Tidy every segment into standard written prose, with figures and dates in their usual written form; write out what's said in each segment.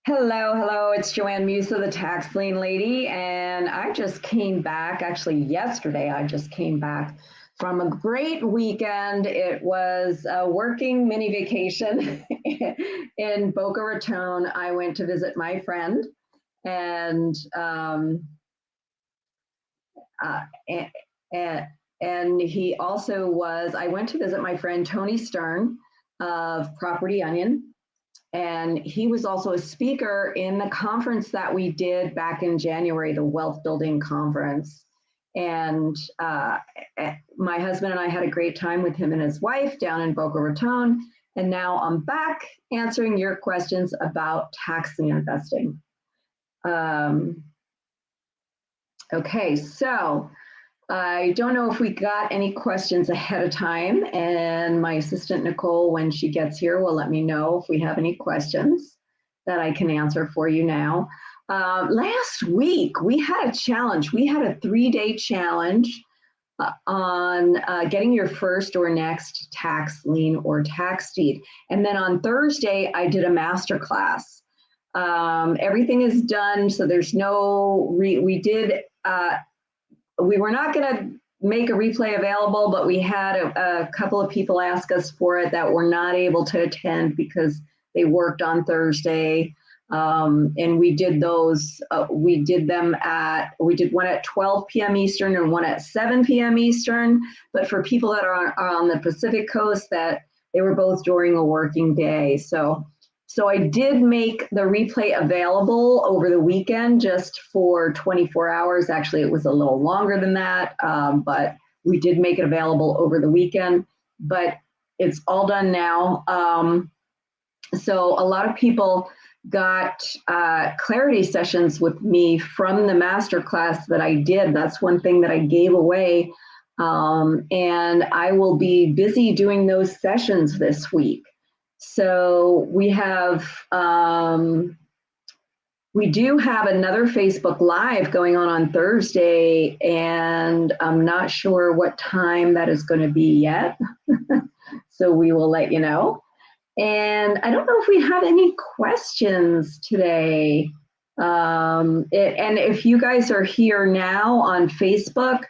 Hello, it's Joanne Musa, the Tax Lien Lady, and I just came back, actually yesterday, I just came back from a great weekend. It was a working mini vacation in Boca Raton. I went to visit my friend, and uh, and, and he also was, I went to visit my friend Tony Stern of Property Onion, and he was also a speaker in the conference that we did back in January, the Wealth Building Conference. And my husband and I had a great time with him and his wife down in Boca Raton. And now I'm back answering your questions about tax lien investing. Okay, so I don't know if we got any questions ahead of time, and my assistant Nicole, when she gets here, will let me know if we have any questions that I can answer for you now. Last week, we had a challenge. We had a 3-day challenge on getting your first or next tax lien or tax deed. And then on Thursday, I did a master class. Everything is done, so there's no, we were not going to make a replay available, but we had a couple of people ask us for it that were not able to attend because they worked on Thursday. And we did those, we did one at 12 p.m. Eastern and one at 7 p.m. Eastern. But for people that are on the Pacific Coast, that they were both during a working day. So I did make the replay available over the weekend just for 24 hours. Actually, it was a little longer than that, but we did make it available over the weekend. But it's all done now. So a lot of people got clarity sessions with me from the masterclass that I did. That's one thing that I gave away. And I will be busy doing those sessions this week. So we do have another Facebook Live going on Thursday, and I'm not sure what time that is going to be yet. So we will let you know. And I don't know if we have any questions today. And if you guys are here now on Facebook,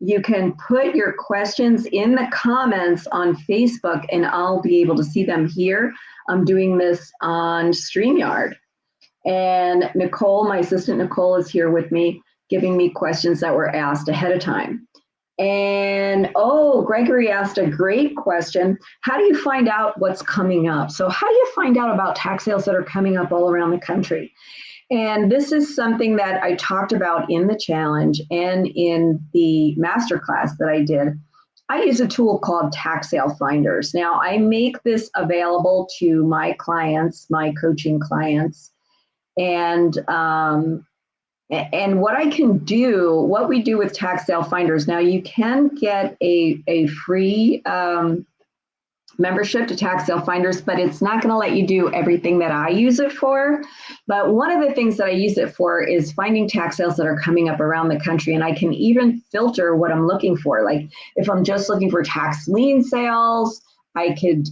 you can put your questions in the comments on Facebook and I'll be able to see them here. I'm doing this on StreamYard. And Nicole, my assistant Nicole, is here with me, giving me questions that were asked ahead of time. And Gregory asked a great question. How do you find out what's coming up? So how do you find out about tax sales that are coming up all around the country? And this is something that I talked about in the challenge and in the masterclass that I did. I use a tool called Tax Sale Finders. Now, I make this available to my clients, my coaching clients, and what I can do, what we do with Tax Sale Finders. Now, you can get a free membership to Tax Sale Finders, but it's not going to let you do everything that I use it for. But one of the things that I use it for is finding tax sales that are coming up around the country. And I can even filter what I'm looking for. Like if I'm just looking for tax lien sales, I could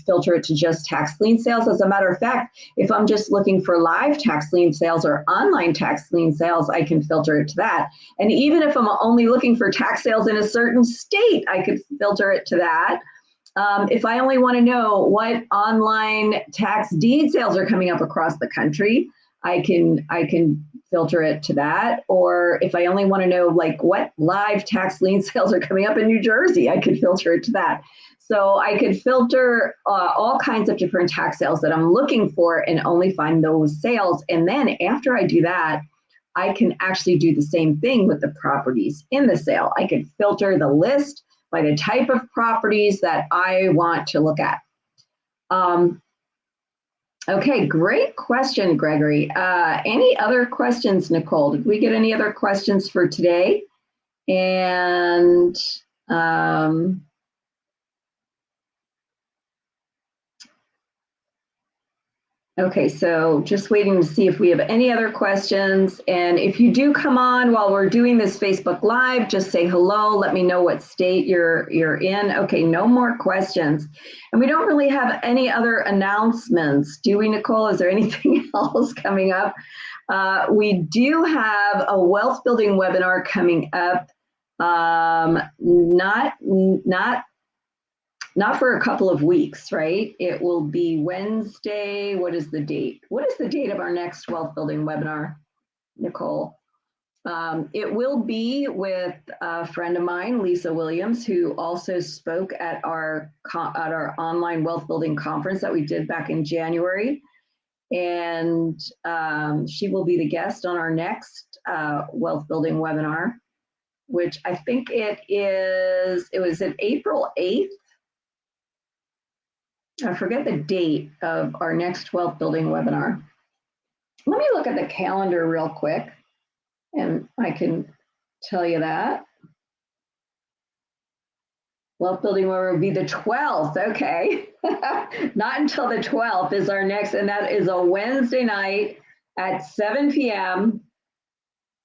filter it to just tax lien sales. As a matter of fact, if I'm just looking for live tax lien sales or online tax lien sales, I can filter it to that. And even if I'm only looking for tax sales in a certain state, I could filter it to that. If I only want to know what online tax deed sales are coming up across the country, I can filter it to that. Or if I only want to know like what live tax lien sales are coming up in New Jersey, I could filter it to that. So I could filter all kinds of different tax sales that I'm looking for and only find those sales. And then after I do that, I can actually do the same thing with the properties in the sale. I could filter the list by the type of properties that I want to look at. Okay, great question, Gregory. Any other questions, Nicole? Did we get any other questions for today? And Okay, so just waiting to see if we have any other questions. And if you do come on while we're doing this Facebook Live, just say hello. Let me know what state you're in. Okay, no more questions. And we don't really have any other announcements, do we, Nicole? Is there anything else coming up? We do have a wealth building webinar coming up. Not for a couple of weeks, right? It will be Wednesday. What is the date? What is the date of our next wealth building webinar, Nicole? It will be with a friend of mine, Lisa Williams, who also spoke at our online wealth building conference that we did back in January. And she will be the guest on our next wealth building webinar, which I think it was in April 8th. I forget the date of our next wealth building webinar. Let me look at the calendar real quick and I can tell you that. Wealth building webinar will be the 12th. Okay. Not until the 12th is our next, and that is a Wednesday night at 7 p.m.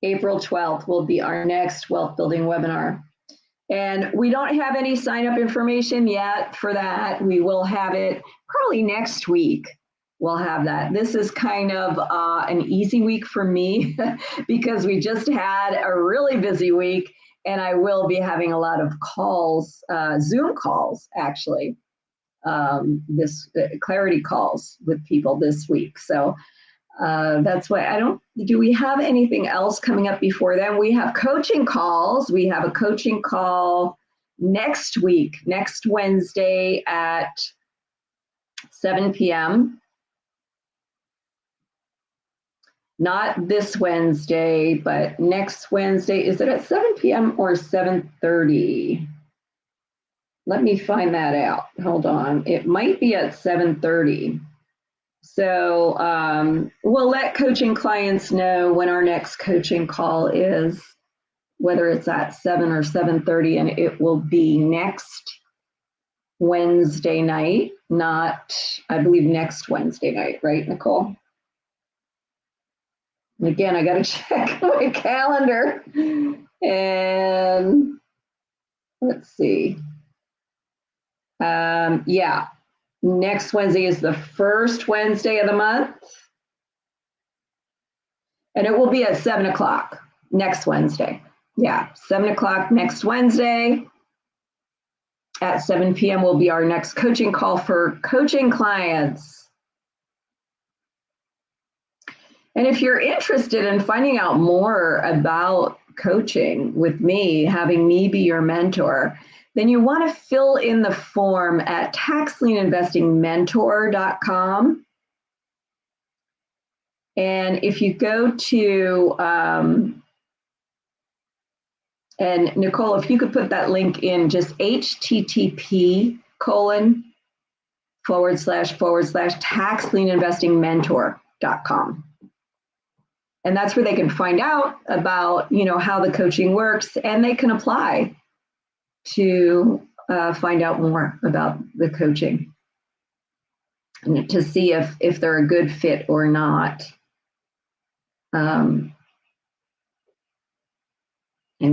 April 12th will be our next wealth building webinar. And we don't have any sign up information yet for that. We will have it probably next week. We'll have that. This is kind of an easy week for me because we just had a really busy week, and I will be having a lot of calls, Zoom calls actually, this clarity calls with people this week. So that's why do we have anything else coming up before then? We have coaching calls. We have a coaching call next week, next Wednesday at 7 p.m. Not this Wednesday, but next Wednesday. Is it at 7 p.m. or 7:30? Let me find that out. Hold on. It might be at 7:30. So we'll let coaching clients know when our next coaching call is, whether it's at 7 or 7:30, and it will be next Wednesday night, not, I believe, next Wednesday night, right, Nicole? And again, I got to check my calendar. And let's see. Yeah. Next Wednesday is the first Wednesday of the month. And it will be at 7 o'clock next Wednesday. Yeah, 7 o'clock next Wednesday. At 7 p.m. will be our next coaching call for coaching clients. And if you're interested in finding out more about coaching with me, having me be your mentor, then you want to fill in the form at taxlieninvestingmentor.com. And if you go to, and Nicole, if you could put that link in, just http:// taxlieninvestingmentor.com. And that's where they can find out about, how the coaching works, and they can apply to find out more about the coaching and to see if they're a good fit or not. And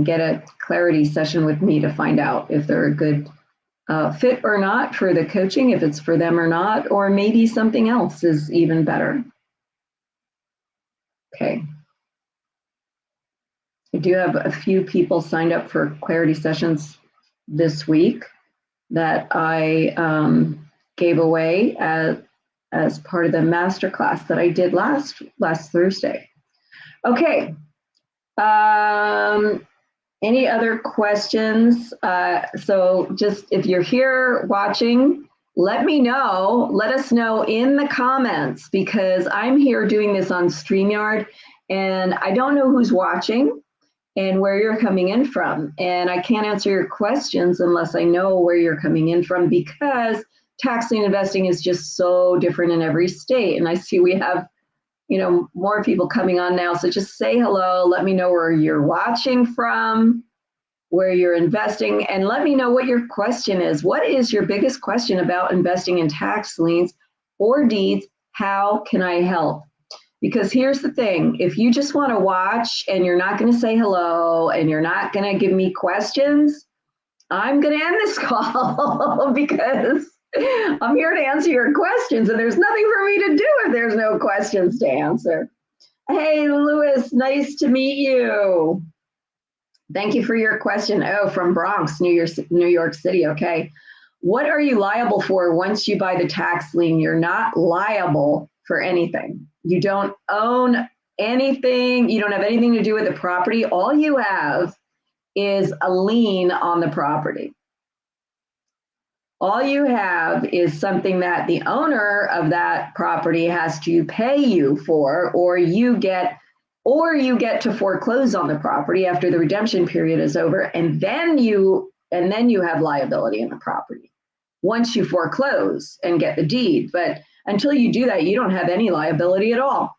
get a clarity session with me to find out if they're a good fit or not for the coaching, if it's for them or not, or maybe something else is even better. Okay. I do have a few people signed up for clarity sessions this week that I gave away as part of the masterclass that I did last Thursday. Okay. Any other questions? So just if you're here watching, let me know. Let us know in the comments, because I'm here doing this on StreamYard and I don't know who's watching and where you're coming in from. And I can't answer your questions unless I know where you're coming in from, because tax lien investing is just so different in every state. And I see we have, more people coming on now. So just say hello. Let me know where you're watching from, where you're investing, and let me know what your question is. What is your biggest question about investing in tax liens or deeds How can I help? Because here's the thing, if you just want to watch and you're not going to say hello and you're not going to give me questions, I'm going to end this call because I'm here to answer your questions and there's nothing for me to do if there's no questions to answer. Hey, Louis, nice to meet you. Thank you for your question. Oh, from Bronx, New York City. Okay. What are you liable for once you buy the tax lien? You're not liable for anything. You don't own anything. You don't have anything to do with the property. All you have is a lien on the property. All you have is something that the owner of that property has to pay you for, or you get to foreclose on the property after the redemption period is over, and then you have liability in the property once you foreclose and get the deed. But until you do that, you don't have any liability at all.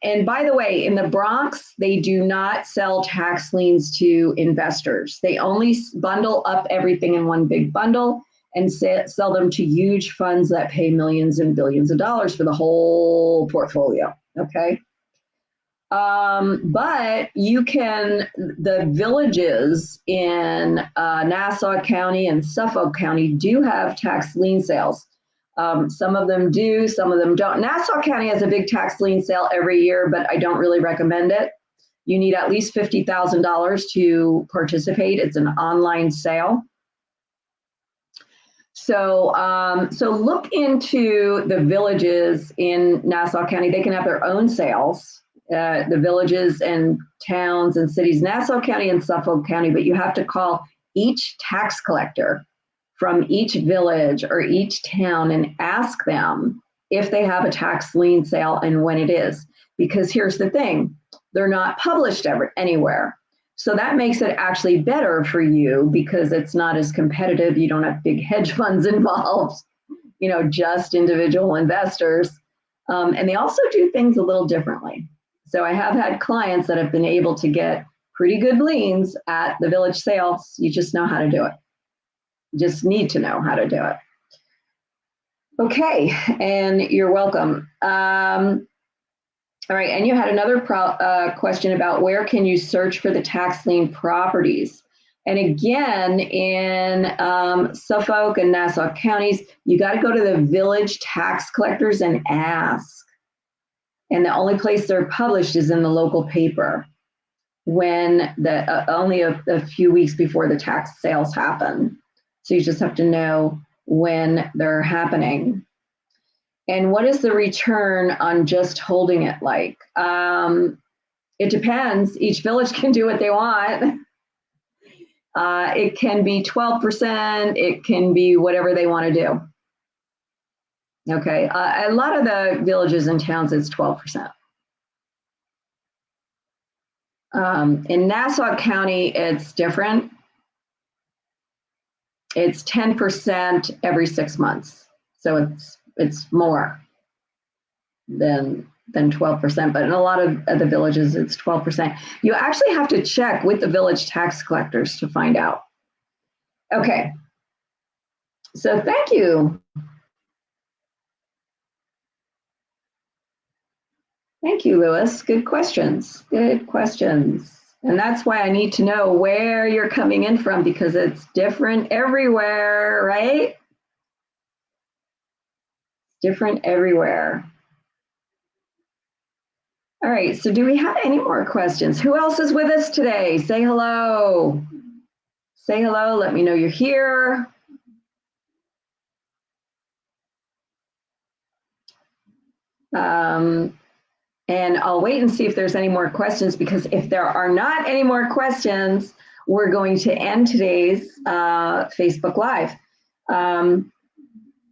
And by the way, in the Bronx, they do not sell tax liens to investors. They only bundle up everything in one big bundle and sell them to huge funds that pay millions and billions of dollars for the whole portfolio. Okay. But you can, the villages in Nassau County and Suffolk County do have tax lien sales. Some of them do, some of them don't. Nassau County has a big tax lien sale every year, but I don't really recommend it. You need at least $50,000 to participate. It's an online sale. So, so look into the villages in Nassau County. They can have their own sales. The villages and towns and cities, Nassau County and Suffolk County, but you have to call each tax collector from each village or each town and ask them if they have a tax lien sale and when it is. Because here's the thing, they're not published anywhere. So that makes it actually better for you because it's not as competitive. You don't have big hedge funds involved, just individual investors. And they also do things a little differently. So I have had clients that have been able to get pretty good liens at the village sales. You just know how to do it. You just need to know how to do it. Okay, and you're welcome. All right, and you had another question about where can you search for the tax lien properties? And again, in Suffolk and Nassau counties, you got to go to the village tax collectors and ask. And the only place they're published is in the local paper when only a few weeks before the tax sales happen. So you just have to know when they're happening. And what is the return on just holding it like? It depends. Each village can do what they want. It can be 12%. It can be whatever they want to do. Okay, a lot of the villages and towns, it's 12%. In Nassau County, it's different. It's 10% every 6 months. So it's more than 12%, but in a lot of the villages, it's 12%. You actually have to check with the village tax collectors to find out. Okay, so thank you. Thank you, Louis. Good questions. Good questions. And that's why I need to know where you're coming in from because it's different everywhere, right? Different everywhere. All right, so do we have any more questions? Who else is with us today? Say hello. Say hello, let me know you're here. And I'll wait and see if there's any more questions because if there are not any more questions, we're going to end today's Facebook Live.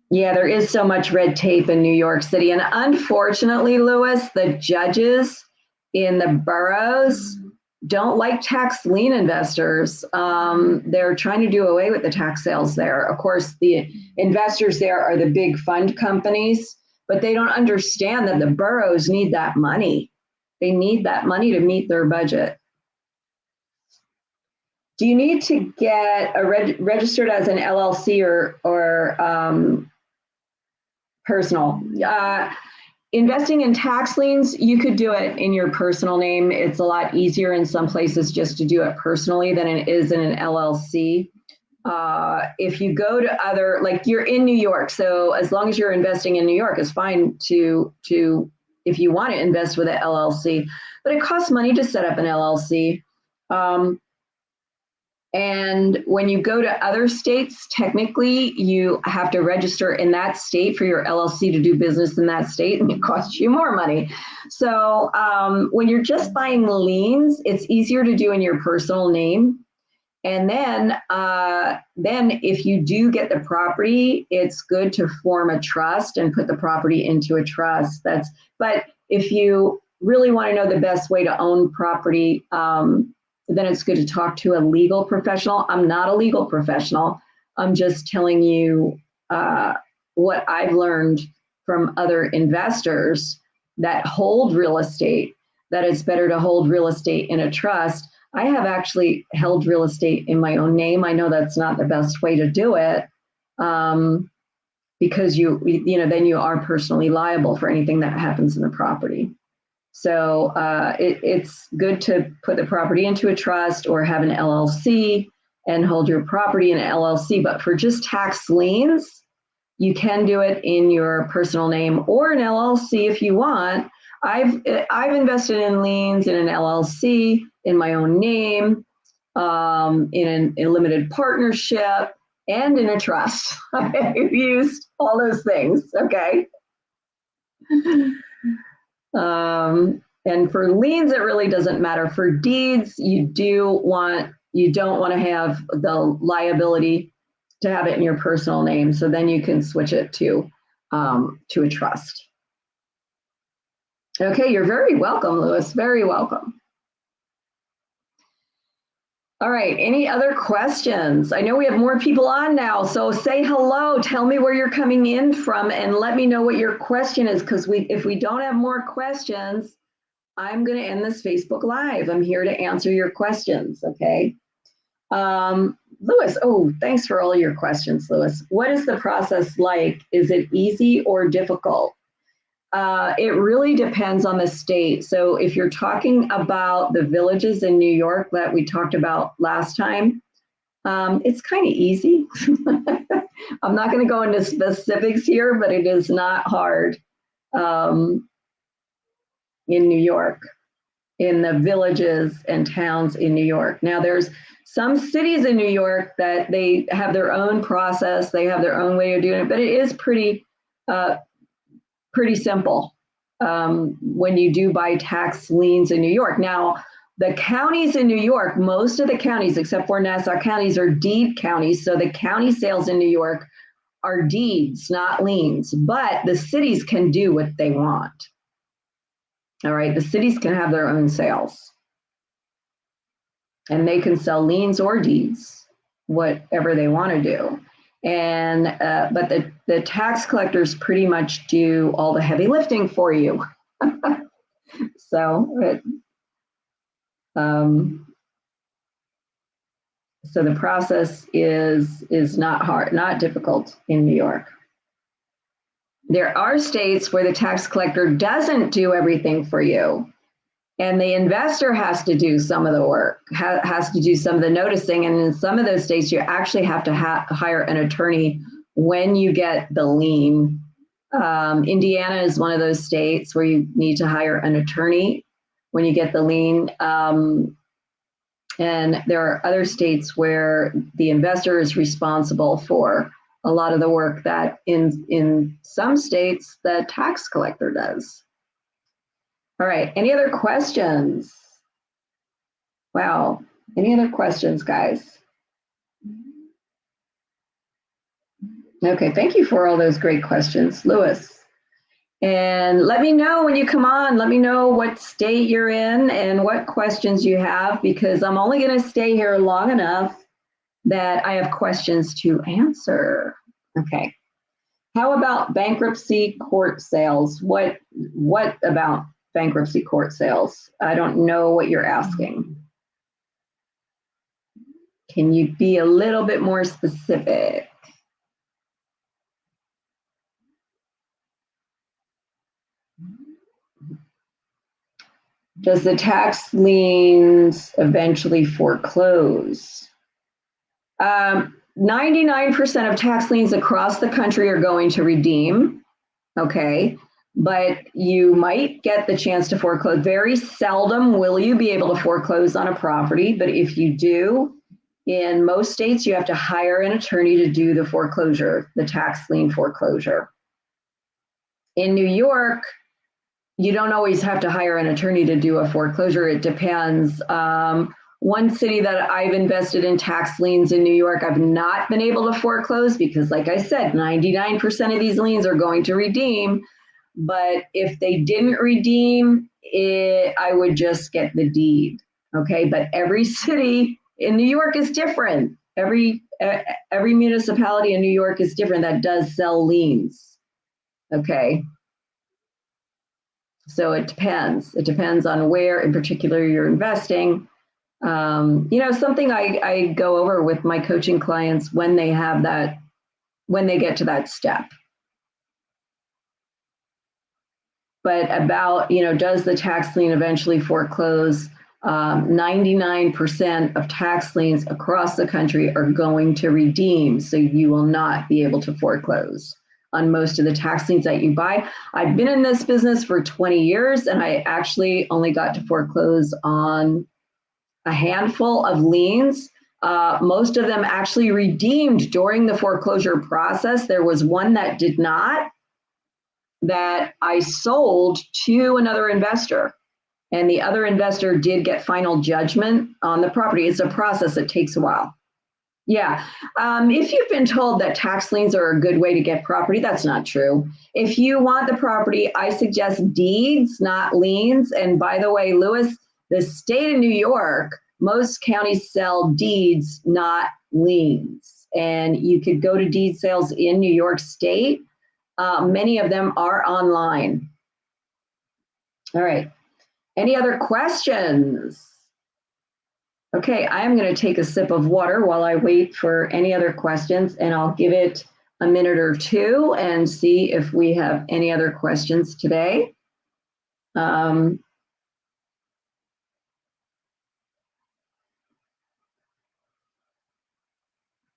Yeah, there is so much red tape in New York City. And unfortunately, Louis, the judges in the boroughs don't like tax lien investors. They're trying to do away with the tax sales there. Of course, the investors there are the big fund companies, but they don't understand that the boroughs need that money. They need that money to meet their budget. Do you need to get registered as an LLC or Personal. Investing in tax liens, you could do it in your personal name. It's a lot easier in some places just to do it personally than it is in an LLC. If you go to other, like you're in New York, so as long as you're investing in New York, it's fine to if you want to invest with an LLC, but it costs money to set up an LLC. And when you go to other states, technically you have to register in that state for your LLC to do business in that state, and it costs you more money. So when you're just buying liens, it's easier to do in your personal name. And then if you do get the property, it's good to form a trust and put the property into a trust. But if you really want to know the best way to own property, then it's good to talk to a legal professional. I'm not a legal professional. I'm just telling you what I've learned from other investors that hold real estate, that it's better to hold real estate in a trust. I have actually held real estate in my own name. I know that's not the best way to do it because then you are personally liable for anything that happens in the property. So it's good to put the property into a trust or have an LLC and hold your property in an LLC. But for just tax liens, you can do it in your personal name or an LLC if you want. I've invested in liens in an LLC, in my own name, in a limited partnership, and in a trust. I've used all those things. Okay. And for liens, it really doesn't matter. For deeds, you don't want to have the liability to have it in your personal name. So then you can switch it to a trust. Okay, you're very welcome, Louis. Very welcome. All right, any other questions? I know we have more people on now, so say hello, tell me where you're coming in from, and let me know what your question is, because if we don't have more questions, I'm going to end this Facebook Live. I'm here to answer your questions, okay? Louis, thanks for all your questions, Louis. What is the process like? Is it easy or difficult? It really depends on the state. So if you're talking about the villages in New York that we talked about last time, it's kind of easy. I'm not going to go into specifics here, but it is not hard in New York, in the villages and towns in New York. Now, there's some cities in New York that they have their own process, they have their own way of doing it, but it is pretty simple when you do buy tax liens in New York. Now, the counties in New York, most of the counties, except for Nassau counties, are deed counties. So the county sales in New York are deeds, not liens, but the cities can do what they want. All right, the cities can have their own sales. And they can sell liens or deeds, whatever they want to do. And but the tax collectors pretty much do all the heavy lifting for you. So the process is not hard, not difficult in New York. There are states where the tax collector doesn't do everything for you, and the investor has to do some of the work, has to do some of the noticing. And in some of those states, you actually have to hire an attorney when you get the lien. Indiana is one of those states where you need to hire an attorney when you get the lien. And there are other states where the investor is responsible for a lot of the work that in some states the tax collector does. All right, any other questions? Wow, any other questions, guys? Okay, thank you for all those great questions, Louis. And let me know when you come on, let me know what state you're in and what questions you have, because I'm only going to stay here long enough that I have questions to answer. Okay. How about bankruptcy court sales? What about bankruptcy court sales? I don't know what you're asking. Can you be a little bit more specific? Does the tax liens eventually foreclose? 99% of tax liens across the country are going to redeem, okay? But you might get the chance to foreclose. Very seldom will you be able to foreclose on a property, but if you do, in most states, you have to hire an attorney to do the foreclosure, the tax lien foreclosure. In New York, you don't always have to hire an attorney to do a foreclosure. It depends. One city that I've invested in tax liens in New York, I've not been able to foreclose because, like I said, 99% of these liens are going to redeem. But if they didn't redeem it, I would just get the deed. Okay, but every city in New York is different. Every municipality in New York is different that does sell liens. Okay. So it depends. It depends on where in particular you're investing. Something I go over with my coaching clients when they have that, when they get to that step. But about, does the tax lien eventually foreclose? 99% of tax liens across the country are going to redeem, so you will not be able to foreclose on most of the tax liens that you buy. I've been in this business for 20 years, and I actually only got to foreclose on a handful of liens. Most of them actually redeemed during the foreclosure process. There was one that did not, that I sold to another investor. And the other investor did get final judgment on the property. It's a process that takes a while. Yeah. If you've been told that tax liens are a good way to get property, that's not true. If you want the property, I suggest deeds, not liens. And by the way, Lewis, the state of New York, most counties sell deeds, not liens. And you could go to deed sales in New York State. Many of them are online. All right. Any other questions? Okay, I'm going to take a sip of water while I wait for any other questions, and I'll give it a minute or two and see if we have any other questions today. And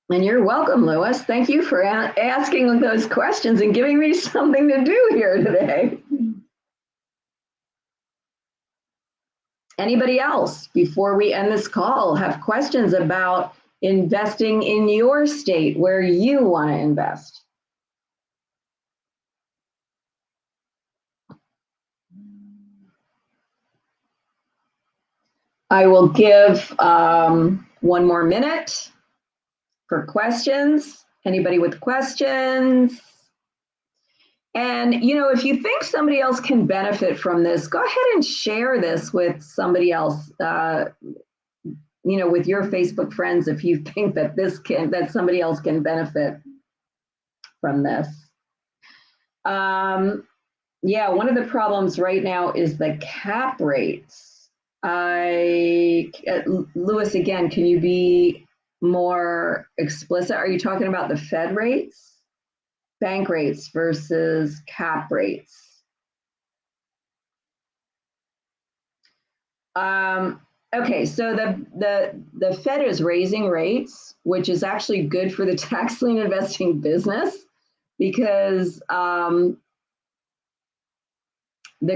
you're welcome, Lewis. Thank you for asking those questions and giving me something to do here today. Anybody else, before we end this call, have questions about investing in your state where you want to invest? I will give one more minute for questions. Anybody with questions? And, if you think somebody else can benefit from this, go ahead and share this with somebody else, with your Facebook friends, if you think that that somebody else can benefit from this. Yeah, one of the problems right now is the cap rates. Lewis, again, can you be more explicit? Are you talking about the Fed rates, bank rates versus cap rates? Okay, so the Fed is raising rates, which is actually good for the tax lien investing business because the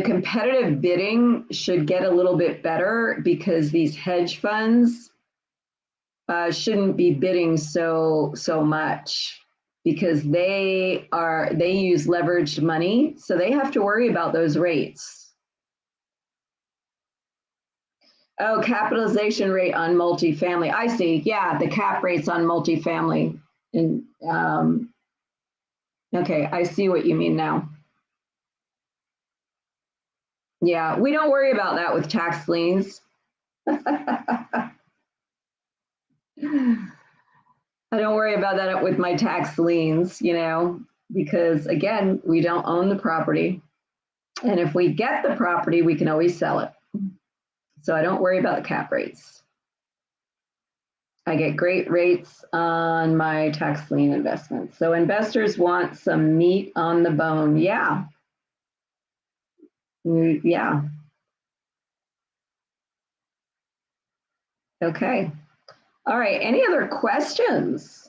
competitive bidding should get a little bit better because these hedge funds shouldn't be bidding so much because they use leveraged money, so they have to worry about those rates. Oh, capitalization rate on multifamily. I see. Yeah, the cap rates on multifamily. And okay, I see what you mean now. Yeah, we don't worry about that with tax liens. I don't worry about that with my tax liens, because again, we don't own the property. And if we get the property, we can always sell it. So I don't worry about the cap rates. I get great rates on my tax lien investments. So investors want some meat on the bone. Yeah. Yeah. Okay. All right. Any other questions?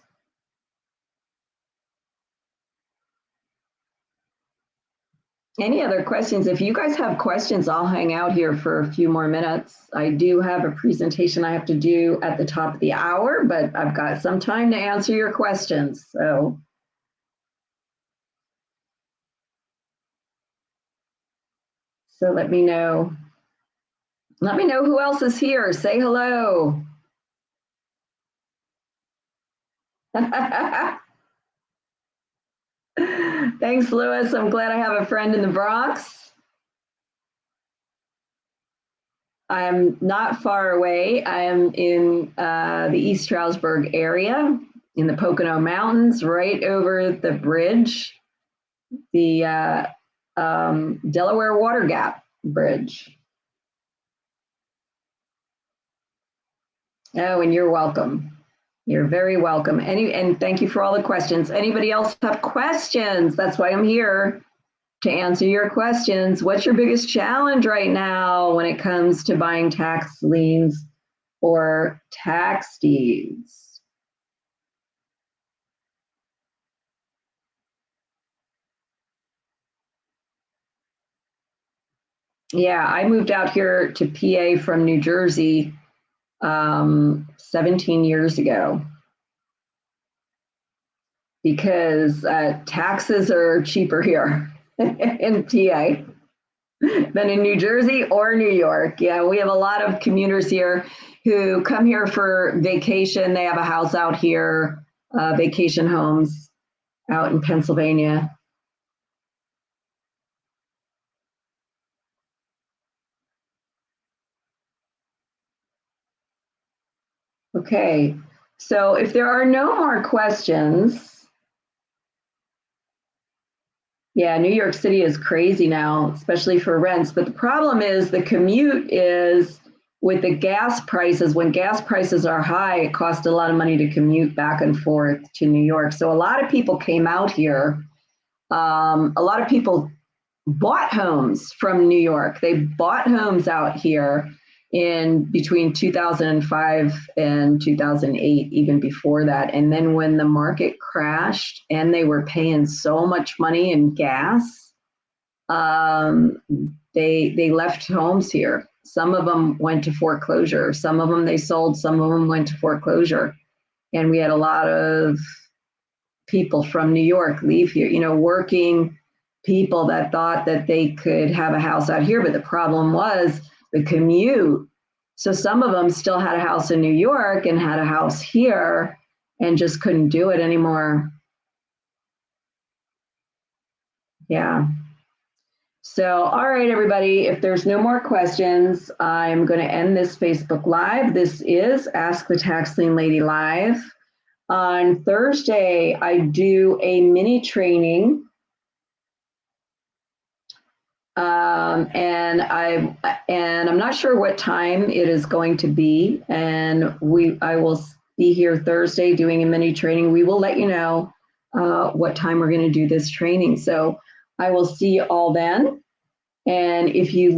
Any other questions? If you guys have questions, I'll hang out here for a few more minutes. I do have a presentation I have to do at the top of the hour, but I've got some time to answer your questions. So let me know. Let me know who else is here. Say hello. Thanks, Lewis. I'm glad I have a friend in the Bronx. I am not far away. I am in the East Stroudsburg area in the Pocono Mountains, right over the bridge, the Delaware Water Gap Bridge. Oh, and you're welcome. You're very welcome. And thank you for all the questions. Anybody else have questions? That's why I'm here, to answer your questions. What's your biggest challenge right now when it comes to buying tax liens or tax deeds? Yeah, I moved out here to PA from New Jersey 17 years ago because taxes are cheaper here in PA than in New Jersey or New York. Yeah, we have a lot of commuters here who come here for vacation. They have a house out here, vacation homes out in Pennsylvania. Okay, so if there are no more questions, yeah, New York City is crazy now, especially for rents. But the problem is the commute is with the gas prices. When gas prices are high, it costs a lot of money to commute back and forth to New York. So a lot of people came out here. A lot of people bought homes from New York. They bought homes out here in between 2005 and 2008, even before that. And then when the market crashed and they were paying so much money in gas, um, they left homes here. Some of them went to foreclosure. Some of them they sold. Some of them went to foreclosure. And we had a lot of people from New York leave here, working people that thought that they could have a house out here. But the problem was the commute. So some of them still had a house in New York and had a house here and just couldn't do it anymore. Yeah. So, all right, everybody, if there's no more questions, I'm going to end this Facebook Live. This is Ask the Tax Lien Lady Live. On Thursday, I do a mini training, and I'm not sure what time it is going to be. And I will be here Thursday doing a mini training. We will let you know what time we're going to do this training. So I will see you all then. And if you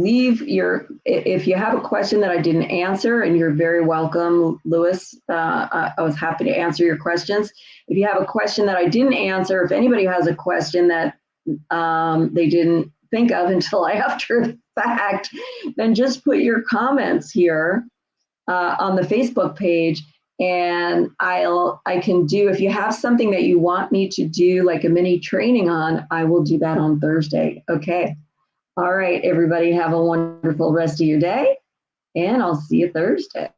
have a question that I didn't answer, and you're very welcome, Lewis, I was happy to answer your questions. If you have a question that I didn't answer, if anybody has a question that they didn't think of until after the fact, then just put your comments here on the Facebook page. And I can do, if you have something that you want me to do, like a mini training on, I will do that on Thursday. Okay. All right, everybody, have a wonderful rest of your day, and I'll see you Thursday.